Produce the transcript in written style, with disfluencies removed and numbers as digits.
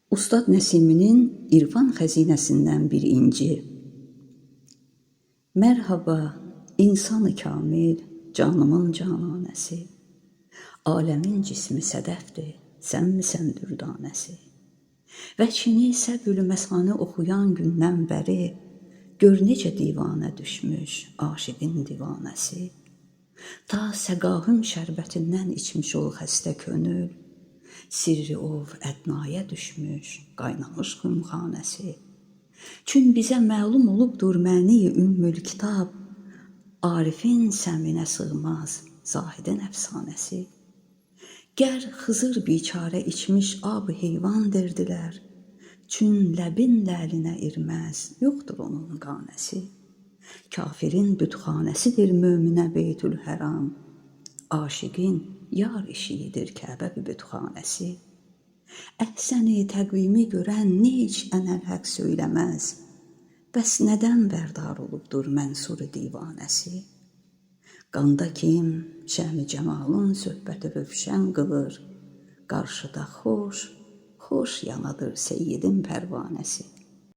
Ustad Nəsiminin İrfan xəzinəsindən bir inci. Mərhaba, insan-ı kamil, canımın cananəsi. Aləmin cismi sədəfdir, sən misən dürdanəsi. Vəçini səbül məsani oxuyan gündən bəri, gör necə divanə düşmüş aşiqin divanəsi. Ta səqahüm şərbətindən içmiş ol xəstə könül, sirri ov ədnaya düşmüş, qaynamış xümxanəsi. Çün bizə məlum olubdur məni ümmül kitab, Arifin səminə sığmaz zahidin əfsanəsi. Gər Xızır biçarə içmiş ab-ı heyvan derdilər, çün ləbin ləlinə irməz, yoxdur onun qanəsi. Kafirin bütxanəsidir möminə Beytülhəram, aşiqin yar işidir Kəbə bütxanəsi. Əhsəni təqvimi görən nic ənəl-həq söyləməz, bəs nədən bərdar olubdur Mənsur divanəsi. Qanda kim şəmi cəmalın söhbəti rövşən qılır, qarşıda xoş, xoş yanadır Seyyidin pərvanəsi.